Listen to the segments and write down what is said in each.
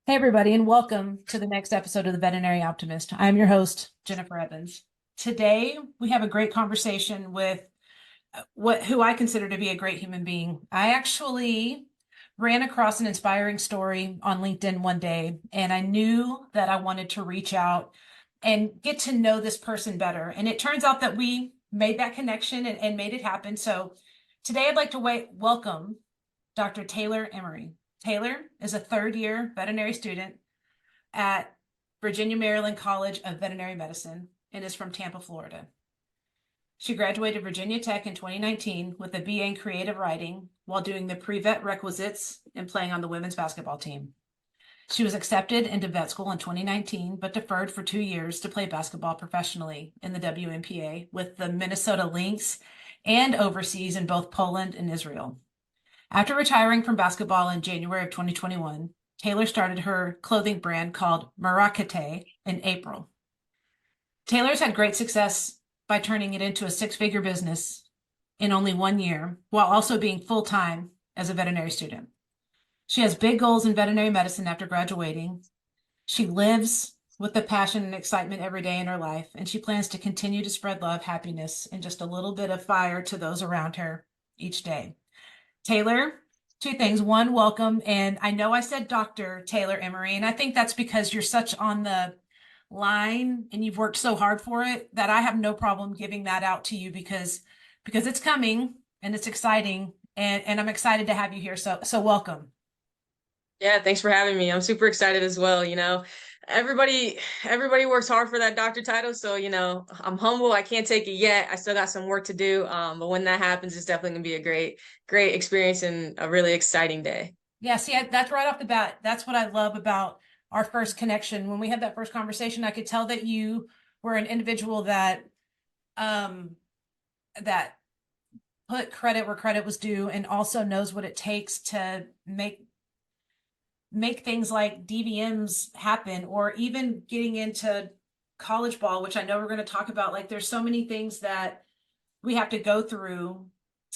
Hey, everybody, and welcome to the next episode of the Veterinary Optimist. I'm your host, Jennifer Evans. Today, we have a great conversation with who I consider to be a great human being. I actually ran across an inspiring story on LinkedIn one day, and I knew that I wanted to reach out and get to know this person better. And it turns out that we made that connection and made it happen. So today, I'd like to welcome Dr. Taylor Emery. Taylor is a third-year veterinary student at Virginia Maryland College of Veterinary Medicine and is from Tampa, Florida. She graduated Virginia Tech in 2019 with a BA in creative writing while doing the pre-vet requisites and playing on the women's basketball team. She was accepted into vet school in 2019, but deferred for 2 years to play basketball professionally in the WNBA with the Minnesota Lynx and overseas in both Poland and Israel. After retiring from basketball in January of 2021, Taylor started her clothing brand called Murakate in April. Taylor's had great success by turning it into a six-figure business in only 1 year, while also being full-time as a veterinary student. She has big goals in veterinary medicine after graduating. She lives with the passion and excitement every day in her life, and she plans to continue to spread love, happiness, and just a little bit of fire to those around her each day. Taylor, two things. One, welcome. And I know I said Dr. Taylor Emery, and I think that's because you're such on the line and you've worked so hard for it that I have no problem giving that out to you because it's coming and it's exciting and I'm excited to have you here. So welcome. Yeah, thanks for having me. I'm super excited as well. Everybody works hard for that doctor title, so I'm humble. I can't take it yet. I still got some work to do. But when that happens, it's definitely gonna be a great experience and a really exciting day. Yeah, see, that's right off the bat. That's what I love about our first connection. When we had that first conversation, I could tell that you were an individual um that put credit where credit was due and also knows what it takes to make things like DVMs happen, or even getting into college ball, which I know we're going to talk about. Like, there's so many things that we have to go through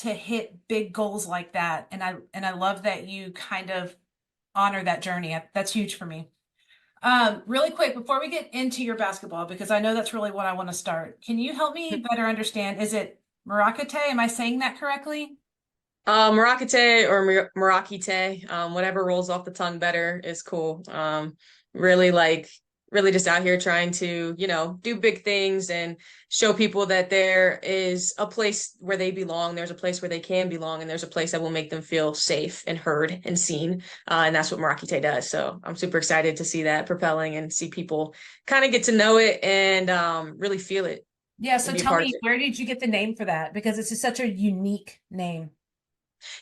to hit big goals like that. And I love that you kind of honor that journey. That's huge for me. Really quick, before we get into your basketball, because I know that's really what I want to start, can you help me better understand? Is it Murakate? Am I saying that correctly? Murakate or Murakite, whatever rolls off the tongue better is cool. Really really just out here trying to, do big things and show people that there is a place where they belong. There's a place where they can belong, and there's a place that will make them feel safe and heard and seen. And that's what Murakite does. So I'm super excited to see that propelling and see people kind of get to know it and really feel it Yeah, and so be a tell part of me, it. where did you get the name for that? Because it's just such a unique name.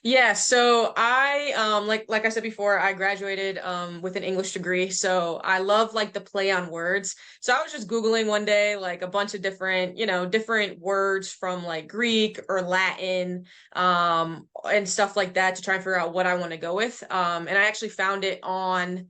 Yeah, so I like I said before, I graduated with an English degree. So I love like the play on words. So I was just Googling one day like a bunch of different, different words from like Greek or Latin and stuff like that to try and figure out what I want to go with. And I actually found it on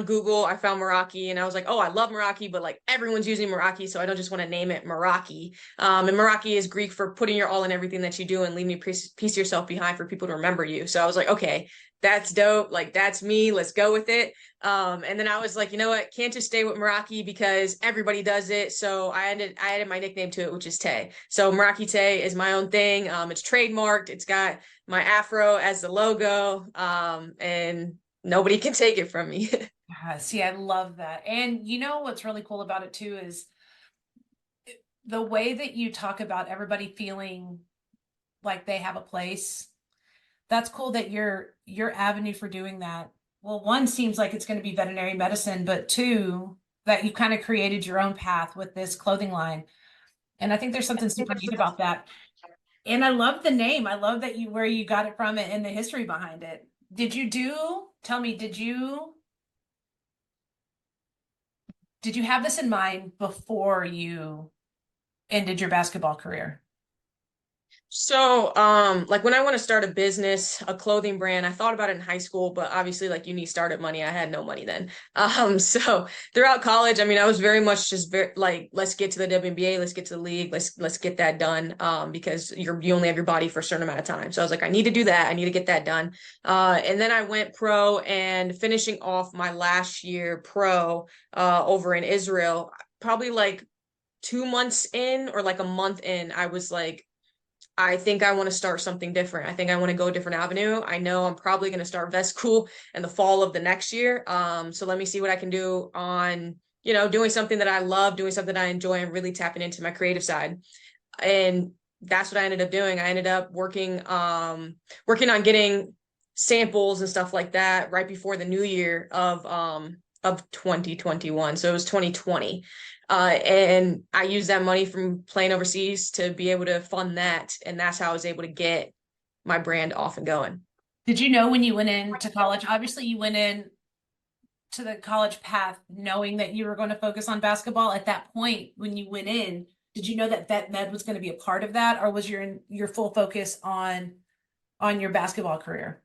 Google. I found Meraki and I was like, oh, I love Meraki, but like everyone's using Meraki, so I don't just want to name it Meraki. And Meraki is Greek for putting your all in everything that you do and leave me piece yourself behind for people to remember you. So I was like, okay, that's dope. Like that's me. Let's go with it. And then I was like, you know what? Can't just stay with Meraki because everybody does it. So I added my nickname to it, which is Tay. So Meraki Tay is my own thing. It's trademarked. It's got my afro as the logo. And nobody can take it from me. See, I love that. And you know what's really cool about it too is the way that you talk about everybody feeling like they have a place. That's cool that your avenue for doing that. Well, one seems like it's going to be veterinary medicine, but two, that you kind of created your own path with this clothing line. And I think there's something super neat about that. And I love the name. I love that you where you got it from it and the history behind it. Tell me, did you have this in mind before you ended your basketball career? So, like when I want to start a business, a clothing brand, I thought about it in high school, but obviously like you need startup money. I had no money then. So throughout college, I mean, I was very much just very like, let's get to the WNBA, let's get to the league, let's get that done. Because you only have your body for a certain amount of time. So I was like, I need to do that. I need to get that done. And then I went pro and finishing off my last year pro, over in Israel, probably like 2 months in or like a month in, I was like, I think I want to start something different. I think I want to go a different avenue. I know I'm probably going to start vet school in the fall of the next year. So let me see what I can do on, doing something that I love, doing something I enjoy, and really tapping into my creative side. And that's what I ended up doing. I ended up working on getting samples and stuff like that right before the new year of 2021. So it was 2020. And I used that money from playing overseas to be able to fund that. And that's how I was able to get my brand off and going. Did you know when you went into college? Obviously, you went in to the college path knowing that you were going to focus on basketball. At that point, when you went in, did you know that vet med was going to be a part of that, or was your full focus on your basketball career?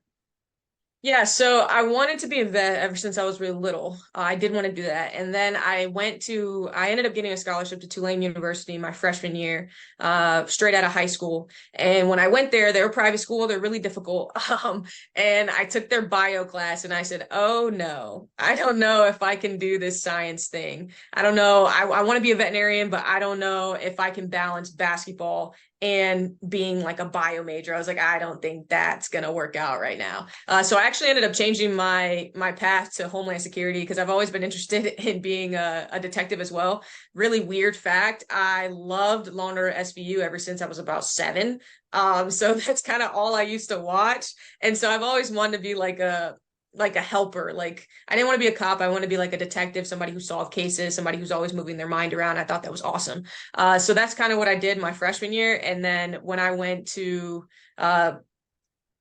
Yeah, so I wanted to be a vet ever since I was really little. I did want to do that. And then I ended up getting a scholarship to Tulane University my freshman year, straight out of high school. And when I went there, they're a private school, they're really difficult. And I took their bio class and I said, oh no, I don't know if I can do this science thing. I don't know. I want to be a veterinarian, but I don't know if I can balance basketball and being like a bio major. I was like, I don't think that's gonna work out right now. So I actually ended up changing my path to Homeland Security because I've always been interested in being a detective as well. Really weird fact, I loved Law and Order SVU ever since I was about 7. So that's kind of all I used to watch. And so I've always wanted to be like a helper. Like I didn't want to be a cop. I want to be like a detective, somebody who solved cases, somebody who's always moving their mind around. I thought that was awesome. So that's kind of what I did my freshman year. And then when I went to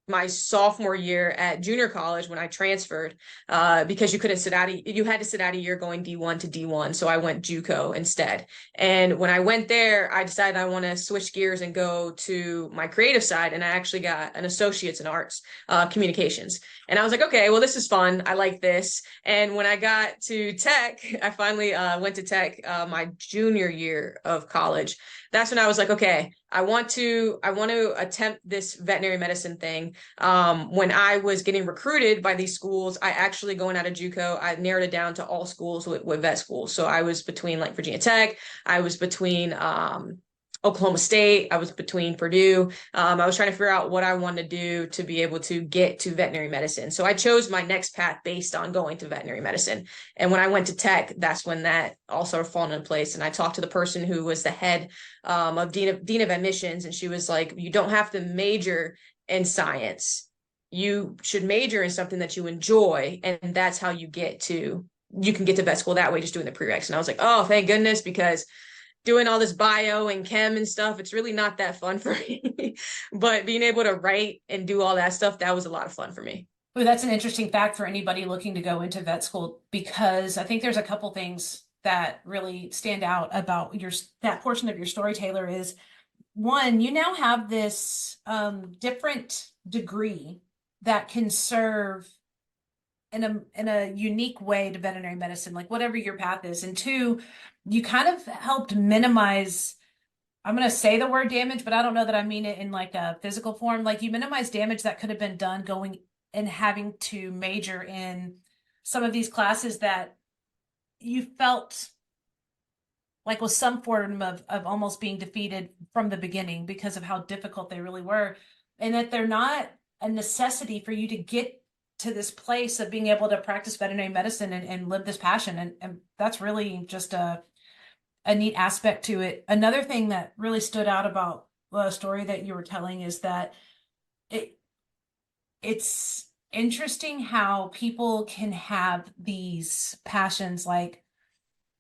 my sophomore year at junior college when I transferred, because you had to sit out a year going D1 to D1. So I went JUCO instead. And when I went there, I decided I want to switch gears and go to my creative side. And I actually got an associate's in arts, communications. And I was like, okay, well, this is fun. I like this. And when I got to tech, I finally went to tech my junior year of college. That's when I was like, okay, I want to attempt this veterinary medicine thing. When I was getting recruited by these schools, I actually going out of JUCO, I narrowed it down to all schools with vet schools. So I was between like Virginia Tech, I was between Oklahoma State, I was between Purdue. I was trying to figure out what I wanted to do to be able to get to veterinary medicine. So I chose my next path based on going to veterinary medicine. And when I went to tech, that's when that all sort of fallen into place. And I talked to the person who was the head of dean of admissions, and she was like, "You don't have to major in science. You should major in something that you enjoy, and that's how you can get to vet school that way, just doing the prereqs." And I was like, "Oh, thank goodness," because doing all this bio and chem and stuff, it's really not that fun for me. But being able to write and do all that stuff, that was a lot of fun for me. Well, that's an interesting fact for anybody looking to go into vet school because I think there's a couple things that really stand out about your that portion of your story, Taylor, is one, you now have this different degree that can serve in a unique way to veterinary medicine, like whatever your path is. And two, you kind of helped minimize, I'm going to say the word damage, but I don't know that I mean it in like a physical form. Like you minimize damage that could have been done going and having to major in some of these classes that you felt like was some form of almost being defeated from the beginning because of how difficult they really were. And that they're not a necessity for you to get to this place of being able to practice veterinary medicine and live this passion. And that's really just a neat aspect to it. Another thing that really stood out about the story that you were telling is that it it's interesting how people can have these passions, like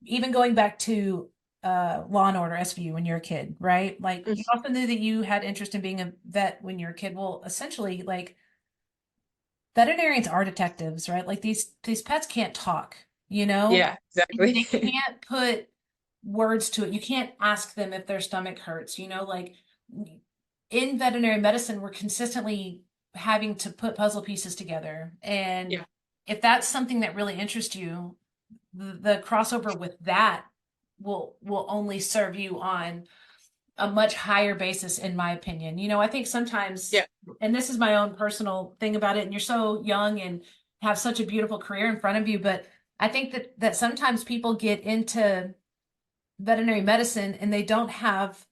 even going back to Law and Order SVU when you're a kid, right? Like you also knew that you had interest in being a vet when you're a kid. Well, essentially, like veterinarians are detectives, right? Like these pets can't talk, you know? Yeah, exactly. They can't put words to it. You can't ask them if their stomach hurts, like in veterinary medicine, we're consistently having to put puzzle pieces together. And Yeah. if that's something that really interests you, the crossover with that will only serve you on a much higher basis, in my opinion. I think sometimes, Yeah. and this is my own personal thing about it, and you're so young and have such a beautiful career in front of you, but I think that sometimes people get into veterinary medicine and they don't have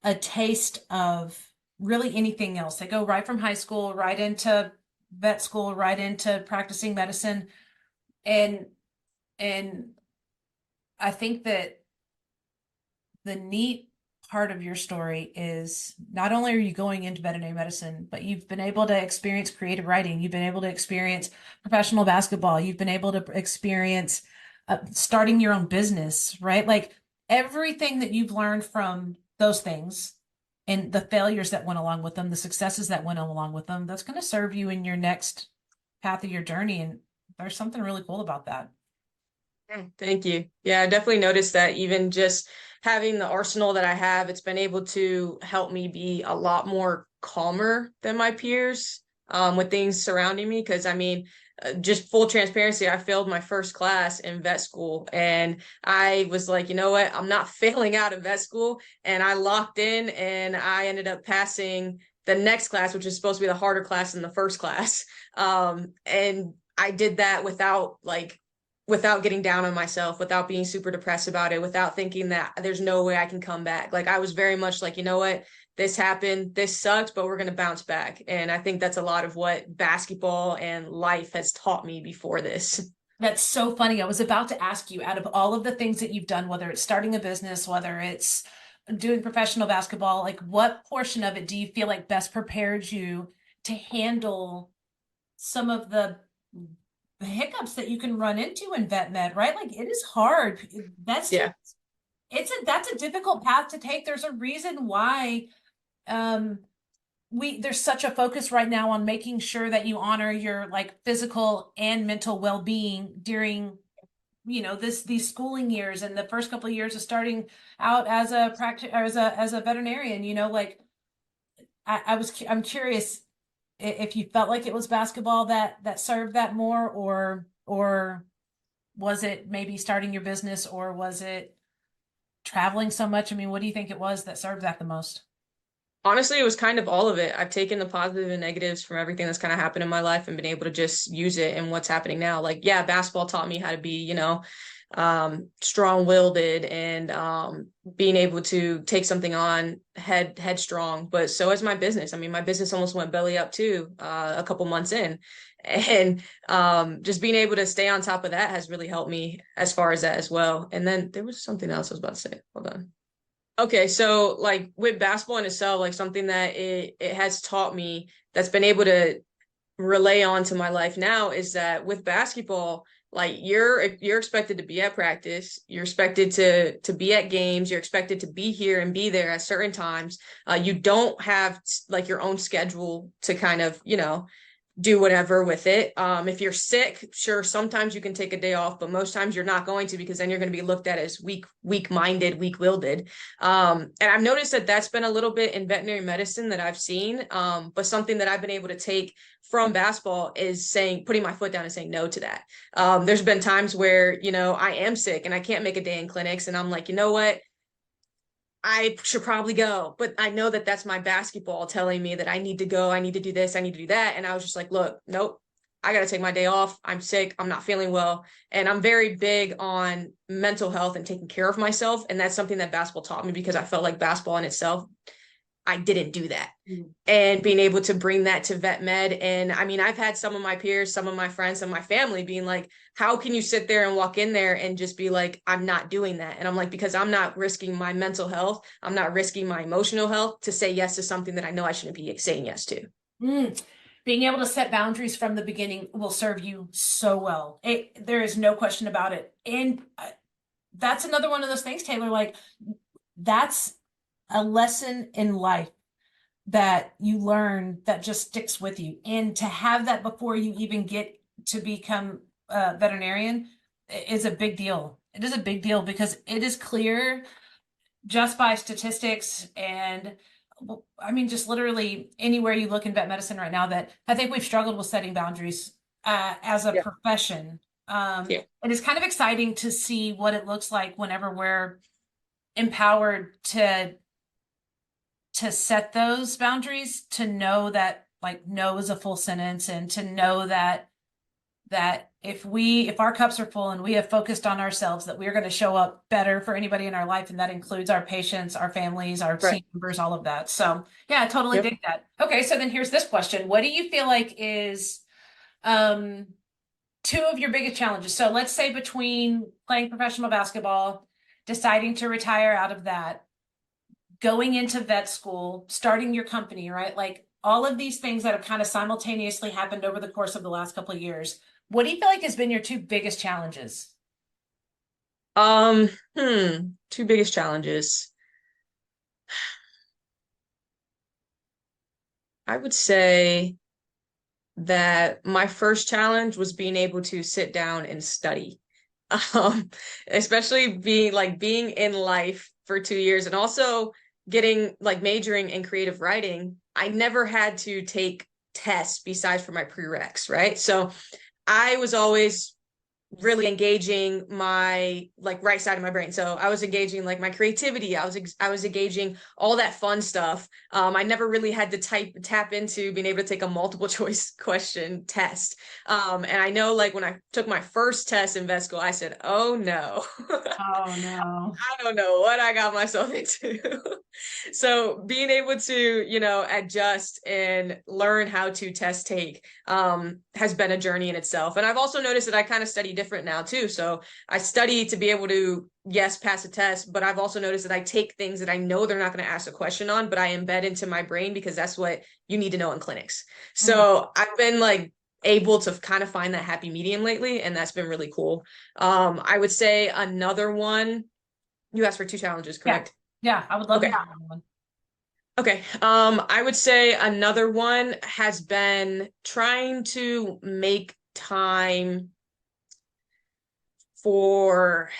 a taste of really anything else. They go right from high school, right into vet school, right into practicing medicine. And and I think that the neat part of your story is not only are you going into veterinary medicine, but you've been able to experience creative writing. You've been able to experience professional basketball. You've been able to experience starting your own business, right? Like everything that you've learned from those things and the failures that went along with them, the successes that went along with them, that's going to serve you in your next path of your journey. And there's something really cool about that. Thank you. Yeah, I definitely noticed that even just having the arsenal that I have, it's been able to help me be a lot more calmer than my peers with things surrounding me. Because I mean, just full transparency, I failed my first class in vet school, and I was like, you know what? I'm not failing out of vet school, and I locked in, and I ended up passing the next class, which is supposed to be the harder class than the first class. And I did that without getting down on myself, without being super depressed about it, without thinking that there's no way I can come back. Like I was very much like, you know what, this happened, this sucked, but we're going to bounce back. And I think that's a lot of what basketball and life has taught me before this. That's so funny. I was about to ask you, out of all of the things that you've done, whether it's starting a business, whether it's doing professional basketball, like what portion of it do you feel like best prepared you to handle some of the hiccups that you can run into in vet med, right? Like it is hard. Yeah. That's a difficult path to take. There's a reason why um there's such a focus right now on making sure that you honor your like physical and mental well-being during these schooling years and the first couple of years of starting out as a practice as a veterinarian. Like I'm curious if you felt like it was basketball that served that more, or was it maybe starting your business, or was it traveling so much? I mean, what do you think it was that served that the most? Honestly, it was kind of all of it. I've taken the positive and negatives from everything that's kind of happened in my life and been able to just use it in what's happening now. Like, yeah, basketball taught me how to be, strong-willed and being able to take something on headstrong. But so is my business. I mean, my business almost went belly up too, a couple months in. And just being able to stay on top of that has really helped me as far as that as well. And then there was something else I was about to say. Hold on. Okay, so like with basketball in itself, like something that it has taught me that's been able to relay on to my life now is that with basketball, like you're expected to be at practice, you're expected to be at games, you're expected to be here and be there at certain times. You don't have like your own schedule to kind of, do whatever with it. If you're sick, sure, sometimes you can take a day off, but most times you're not going to because then you're going to be looked at as weak-minded, weak-willed. And I've noticed that that's been a little bit in veterinary medicine that I've seen. But something that I've been able to take from basketball is putting my foot down and saying no to that. There's been times where, I am sick and I can't make a day in clinics, and I'm like, you know what? I should probably go, but I know that that's my basketball telling me that I need to go, I need to do this, I need to do that. And I was just like, look, nope, I got to take my day off. I'm sick. I'm not feeling well. And I'm very big on mental health and taking care of myself. And that's something that basketball taught me because I felt like basketball in itself, I didn't do that. And being able to bring that to vet med. And I mean, I've had some of my peers, some of my friends, some of my family being like, how can you sit there and walk in there and just be like, I'm not doing that? And I'm like, because I'm not risking my mental health. I'm not risking my emotional health to say yes to something that I know I shouldn't be saying yes to. Mm. Being able to set boundaries from the beginning will serve you so well. There is no question about it. And that's another one of those things, Taylor, like that's a lesson in life that you learn that just sticks with you. And to have that before you even get to become a veterinarian is a big deal. It is a big deal because it is clear just by statistics and I mean, just literally anywhere you look in vet medicine right now, that I think we've struggled with setting boundaries as a Yeah. profession. Yeah. And it's kind of exciting to see what it looks like whenever we're empowered to set those boundaries, to know that like no is a full sentence, and to know that if our cups are full and we have focused on ourselves, that we're going to show up better for anybody in our life, and that includes our patients, our families, our Right. team members, all of that. So yeah, I totally Yep. dig that. Okay, so then here's this question: what do you feel like is um two of your biggest challenges? So let's say between playing professional basketball, deciding to retire out of that, going into vet school, starting your company, right? Like all of these things that have kind of simultaneously happened over the course of the last couple of years. What do you feel like has been your two biggest challenges? Um, Two biggest challenges. I would say that my first challenge was being able to sit down and study. Especially being in life for 2 years and also getting like majoring in creative writing. I never had to take tests besides for my prereqs, right? So I was always really engaging my like right side of my brain. So I was engaging like my creativity. I was engaging all that fun stuff. I never really had to tap into being able to take a multiple choice question test. And I know like when I took my first test in vet school, I said, "Oh no." Oh no. I don't know what I got myself into. So being able to, adjust and learn how to test take has been a journey in itself. And I've also noticed that I kind of study different now too. So I study to be able to, yes, pass a test, but I've also noticed that I take things that I know they're not going to ask a question on, but I embed into my brain because that's what you need to know in clinics. Mm. So I've been like able to kind of find that happy medium lately, and that's been really cool. I would say another one, you asked for two challenges, Yeah. correct? Yeah. I would love to Okay. hear another one. Okay. I would say another one has been trying to make time for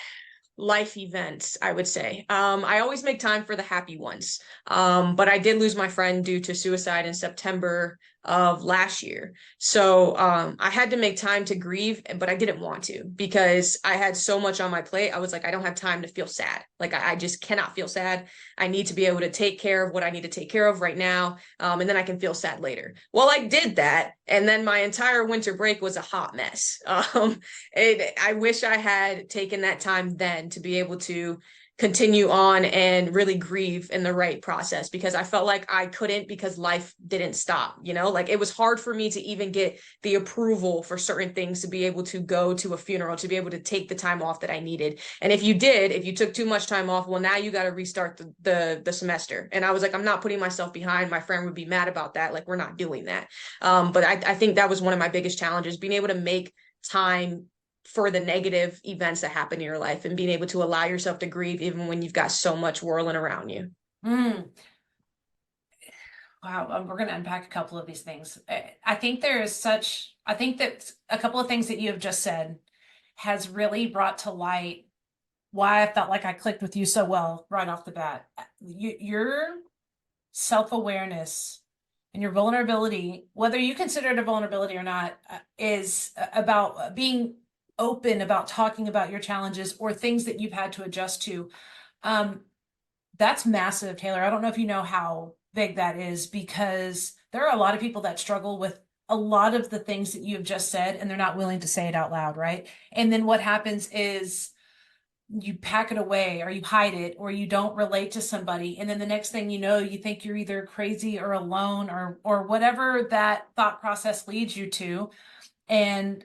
life events, I would say. I always make time for the happy ones. But I did lose my friend due to suicide in September of last year. So I had to make time to grieve, but I didn't want to because I had so much on my plate. I was like, I don't have time to feel sad. Like I just cannot feel sad. I need to be able to take care of what I need to take care of right now. And then I can feel sad later. Well, I did that. And then my entire winter break was a hot mess. I wish I had taken that time then to be able to continue on and really grieve in the right process because I felt like I couldn't because life didn't stop, like it was hard for me to even get the approval for certain things to be able to go to a funeral, to be able to take the time off that I needed. And if you took too much time off, well, now you got to restart the semester. And I was like, I'm not putting myself behind. My friend would be mad about that. Like, we're not doing that. But I think that was one of my biggest challenges, being able to make time for the negative events that happen in your life and being able to allow yourself to grieve even when you've got so much whirling around you. Mm. Wow, we're going to unpack a couple of these things. I think that a couple of things that you have just said has really brought to light why I felt like I clicked with you so well right off the bat. Your self-awareness and your vulnerability, whether you consider it a vulnerability or not, is about being open about talking about your challenges or things that you've had to adjust to. Um, that's massive, Taylor. I don't know if you know how big that is, because there are a lot of people that struggle with a lot of the things that you have just said, and they're not willing to say it out loud, right? And then what happens is you pack it away, or you hide it, or you don't relate to somebody, and then the next thing you know, you think you're either crazy or alone, or whatever that thought process leads you to. And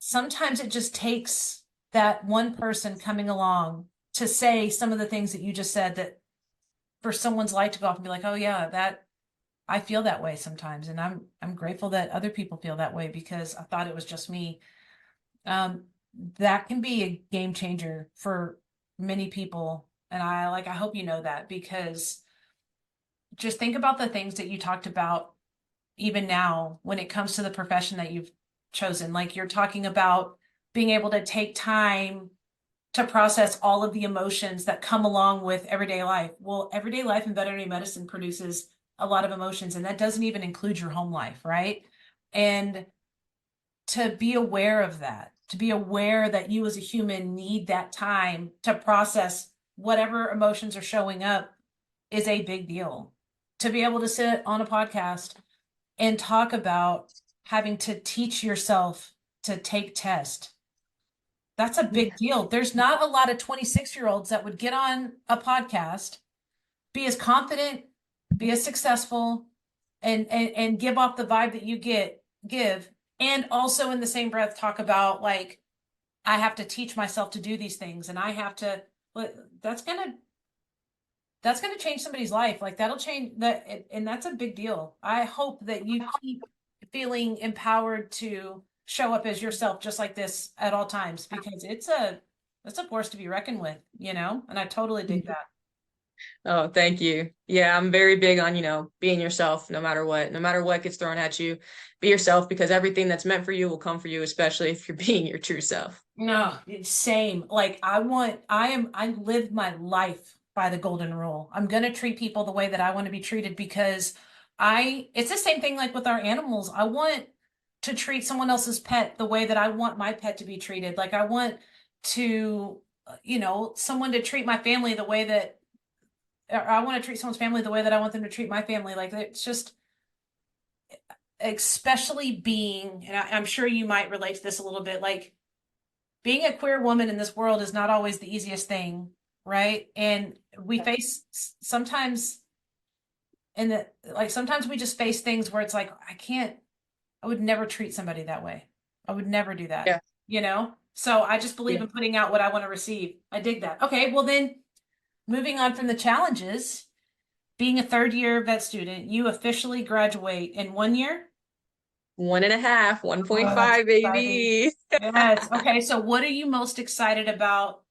sometimes it just takes that one person coming along to say some of the things that you just said, that for someone's light to go off and be like, oh yeah, that I feel that way sometimes. And I'm grateful that other people feel that way, because I thought it was just me. Um, that can be a game changer for many people. And I hope you know that, because just think about the things that you talked about even now when it comes to the profession that you've chosen. Like, you're talking about being able to take time to process all of the emotions that come along with everyday life. Well, everyday life in veterinary medicine produces a lot of emotions, and that doesn't even include your home life, right? And to be aware of that, to be aware that you as a human need that time to process whatever emotions are showing up is a big deal. To be able to sit on a podcast and talk about having to teach yourself to take tests, that's a big Yeah. deal. There's not a lot of 26-year-olds that would get on a podcast, be as confident, be as successful, and give off the vibe that you give, and also in the same breath talk about like, I have to teach myself to do these things, and I have to. But that's gonna change somebody's life. Like that'll change that, and that's a big deal. I hope that you keep feeling empowered to show up as yourself just like this at all times, because it's a force to be reckoned with, and I totally dig that. Oh, thank you. Yeah, I'm very big on, being yourself no matter what gets thrown at you, be yourself because everything that's meant for you will come for you, especially if you're being your true self. No, it's same. Like I live my life by the golden rule. I'm gonna treat people the way that I want to be treated, because it's the same thing like with our animals. I want to treat someone else's pet the way that I want my pet to be treated. Like I want to, someone to treat my family the way that, or I want to treat someone's family the way that I want them to treat my family. Like it's just, especially being, and I'm sure you might relate to this a little bit, like being a queer woman in this world is not always the easiest thing, right? And we face sometimes in the like sometimes we just face things where it's like I would never treat somebody that way. I would never do that, Yeah. So I just believe Yeah. in putting out what I want to receive. I dig that. Okay, well then, moving on from the challenges, being a third year vet student, you officially graduate in 1 year. 1.5, Oh, that's 1.5, exciting. baby. Yes. Okay, so what are you most excited about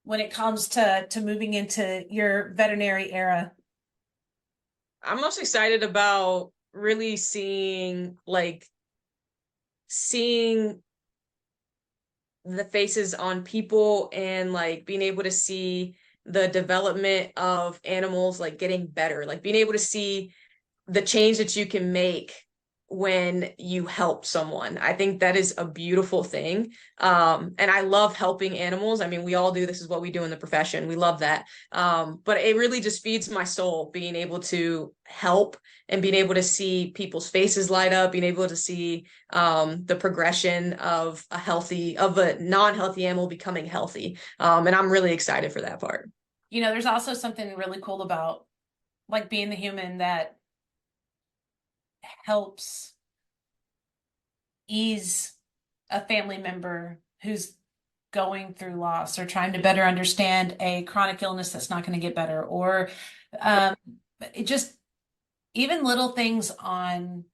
when it comes to moving into your veterinary era? I'm most excited about really seeing the faces on people and like being able to see the development of animals like getting better, like being able to see the change that you can make when you help someone. I think that is a beautiful thing. And I love helping animals. I mean, we all do. This is what we do in the profession. We love that. But it really just feeds my soul being able to help and being able to see people's faces light up, being able to see the progression of a non-healthy animal becoming healthy. And I'm really excited for that part. There's also something really cool about like being the human that helps ease a family member who's going through loss or trying to better understand a chronic illness that's not going to get better, or um, it just even little things on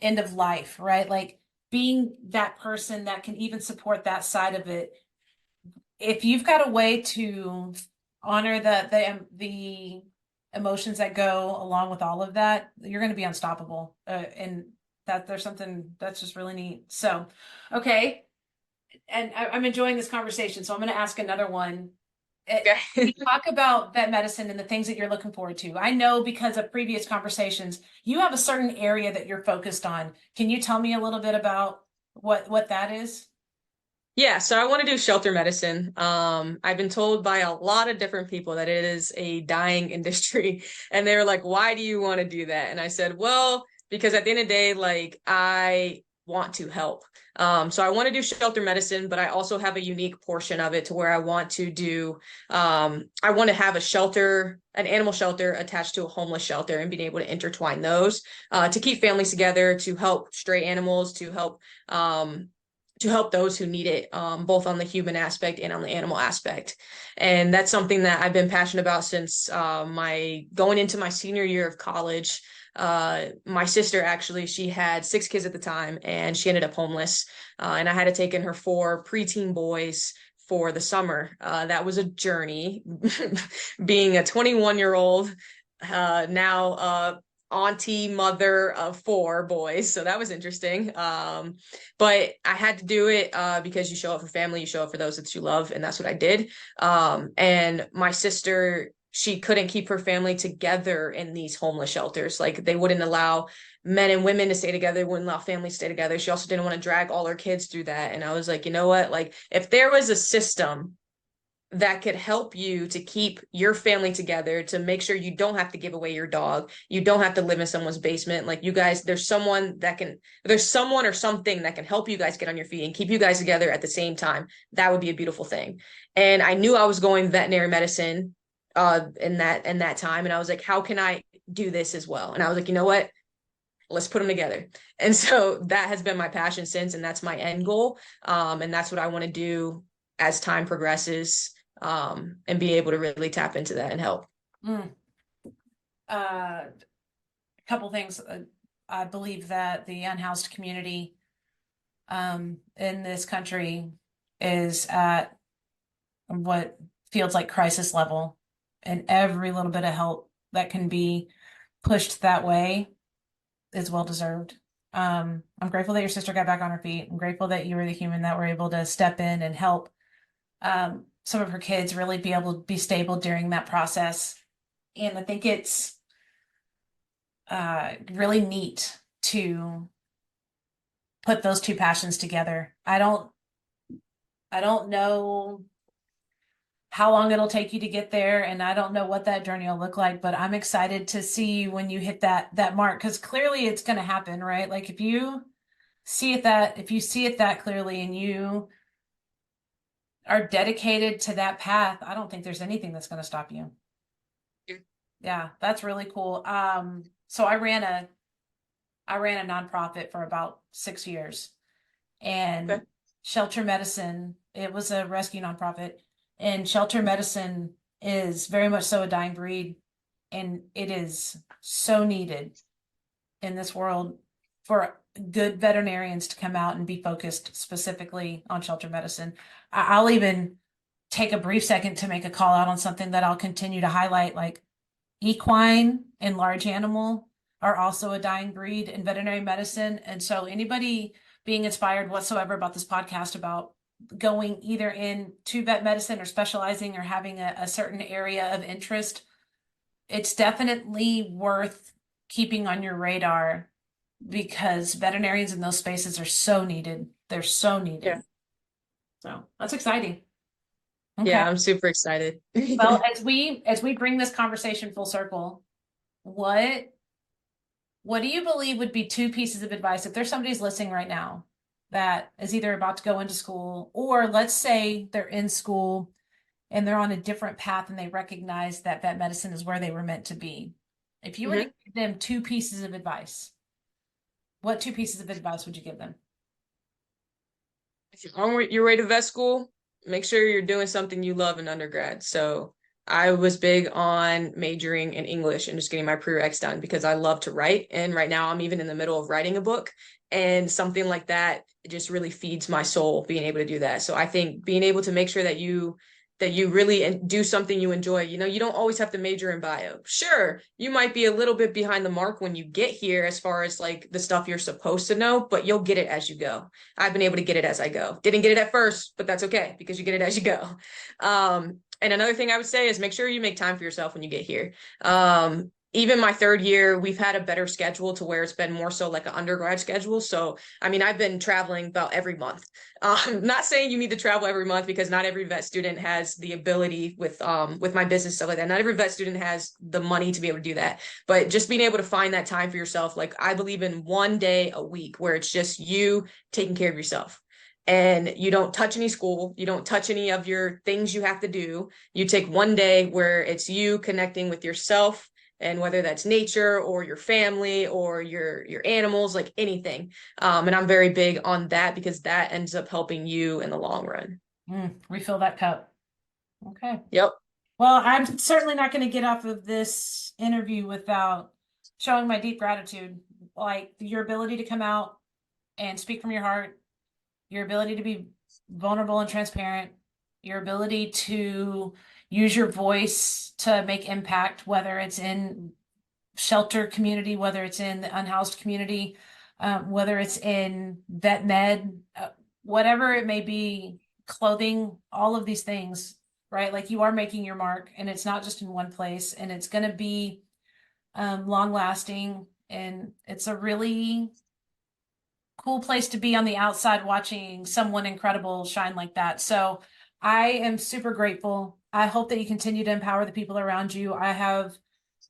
end of life, right? Like being that person that can even support that side of it. If you've got a way to honor the emotions that go along with all of that, you're going to be unstoppable. And that there's something that's just really neat. So, okay. And I'm enjoying this conversation. So I'm going to ask another one. We Okay. talk about vet medicine and the things that you're looking forward to. I know because of previous conversations, you have a certain area that you're focused on. Can you tell me a little bit about what that is? Yeah, so I want to do shelter medicine. I've been told by a lot of different people that it is a dying industry, and they were like, "Why do you want to do that?" And I said, "Well, because at the end of the day, like I want to help. So I want to do shelter medicine, but I also have a unique portion of it to where I want to do, I want to have a shelter, an animal shelter attached to a homeless shelter, and being able to intertwine those to keep families together, to help stray animals, to help those who need it, both on the human aspect and on the animal aspect. And that's something that I've been passionate about since my going into my senior year of college. My sister actually, she had 6 kids at the time, and she ended up homeless. And I had to take in her 4 preteen boys for the summer. That was a journey, being a 21-year-old now auntie mother of four boys, so that was interesting. But I had to do it because you show up for family, you show up for those that you love, and that's what I did. And my sister, she couldn't keep her family together in these homeless shelters. Like they wouldn't allow men and women to stay together, wouldn't allow families to stay together. She also didn't want to drag all her kids through that. And I was like, you know what? Like if there was a system that could help you to keep your family together, to make sure you don't have to give away your dog, you don't have to live in someone's basement, like you guys, there's someone or something that can help you guys get on your feet and keep you guys together at the same time, that would be a beautiful thing. And I knew I was going veterinary medicine in that time, and I was like, how can I do this as well? And I was like, you know what, let's put them together. And so that has been my passion since, and that's my end goal. And that's what I want to do as time progresses, and be able to really tap into that and help. A couple things. I believe that the unhoused community in this country is at what feels like crisis level, and every little bit of help that can be pushed that way is well deserved. I'm grateful that your sister got back on her feet. I'm grateful that you were the human that were able to step in and help some of her kids really be able to be stable during that process. And I think it's really neat to put those two passions together. I don't know how long it'll take you to get there, and I don't know what that journey will look like, but I'm excited to see you when you hit that mark, because clearly it's going to happen, right? Like if you see it that clearly and you are dedicated to that path, I don't think there's anything that's going to stop you. Yeah, that's really cool. So I ran a nonprofit for about 6 years, and Okay. shelter medicine, it was a rescue nonprofit, and shelter medicine is very much so a dying breed, and it is so needed in this world for good veterinarians to come out and be focused specifically on shelter medicine. I'll even take a brief second to make a call out on something that I'll continue to highlight, like equine and large animal are also a dying breed in veterinary medicine. And so anybody being inspired whatsoever about this podcast about going either into vet medicine or specializing or having a certain area of interest, it's definitely worth keeping on your radar, because veterinarians in those spaces are so needed. They're so needed. Yeah. So that's exciting. Okay. Yeah, I'm super excited. Well, as we bring this conversation full circle, what do you believe would be two pieces of advice if there's somebody's listening right now that is either about to go into school, or let's say they're in school and they're on a different path and they recognize that vet medicine is where they were meant to be. If you were to give them two pieces of advice, what two pieces of advice would you give them? If you're on your way to vet school, make sure you're doing something you love in undergrad. So I was big on majoring in English and just getting my prereqs done because I love to write. And right now I'm even in the middle of writing a book, and something like that just really feeds my soul, being able to do that. So I think being able to make sure that you really do something you enjoy. You know, you don't always have to major in bio. Sure, you might be a little bit behind the mark when you get here as far as like the stuff you're supposed to know, but you'll get it as you go. I've been able to get it as I go. Didn't get it at first, but that's okay because you get it as you go. And another thing I would say is make sure you make time for yourself when you get here. Even my third year, we've had a better schedule to where it's been more so like an undergrad schedule. So, I mean, I've been traveling about every month. Not saying you need to travel every month, because not every vet student has the ability with my business stuff like that. Not every vet student has the money to be able to do that. But just being able to find that time for yourself, like I believe in one day a week where it's just you taking care of yourself. And you don't touch any school, you don't touch any of your things you have to do. You take one day where it's you connecting with yourself, and whether that's nature or your family or your animals, like anything. And I'm very big on that because that ends up helping you in the long run. Refill that cup. Okay. Yep. Well, I'm certainly not going to get off of this interview without showing my deep gratitude. Like your ability to come out and speak from your heart, your ability to be vulnerable and transparent, your ability to use your voice to make impact, whether it's in shelter community, whether it's in the unhoused community, whether it's in vet med, whatever it may be, clothing, all of these things, right? Like you are making your mark, and it's not just in one place, and it's going to be long lasting, and it's a really cool place to be on the outside watching someone incredible shine like that. So I am super grateful. I hope that you continue to empower the people around you. I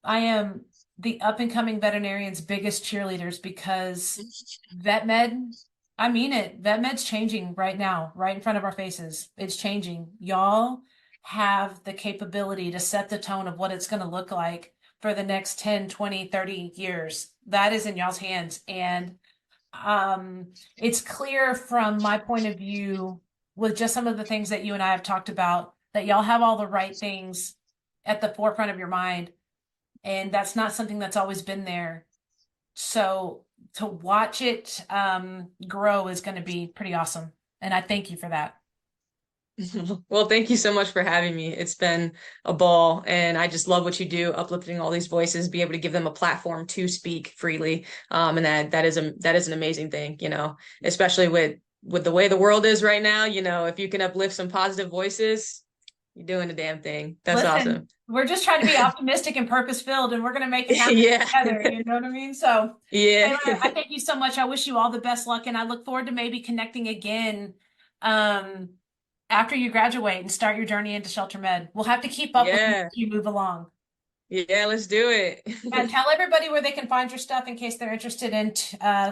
am the up and coming veterinarians' biggest cheerleaders because vet med, I mean it, vet med's changing right now, right in front of our faces. It's changing. Y'all have the capability to set the tone of what it's going to look like for the next 10, 20, 30 years. That is in y'all's hands. And it's clear from my point of view with just some of the things that you and I have talked about that y'all have all the right things at the forefront of your mind. And that's not something that's always been there. So to watch it grow is going to be pretty awesome. And I thank you for that. Well, thank you so much for having me. It's been a ball, and I just love what you do, uplifting all these voices, be able to give them a platform to speak freely. And that is an amazing thing, especially with the way the world is right now. If you can uplift some positive voices, you're doing the damn thing. That's Listen, awesome. we're just trying to be optimistic and purpose filled, and we're going to make it happen Yeah. together. You know what I mean? So, Yeah. Taylor, I thank you so much. I wish you all the best luck, and I look forward to maybe connecting again um, after you graduate and start your journey into shelter med. We'll have to keep up with you Yeah. as you move along. Yeah, let's do it. And tell everybody where they can find your stuff in case they're interested in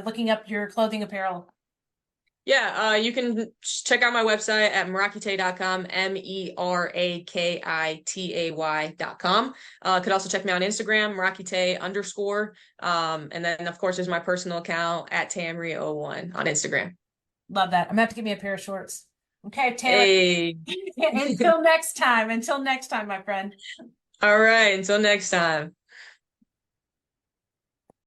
looking up your clothing apparel. Yeah, you can check out my website at merakitay.com, merakitay.com. Could also check me on Instagram, merakitay underscore. And then, of course, there's my personal account at Tamry01 on Instagram. Love that. I'm gonna have to get me a pair of shorts. Okay, Taylor. Hey. Until next time. Until next time, my friend. All right. Until next time.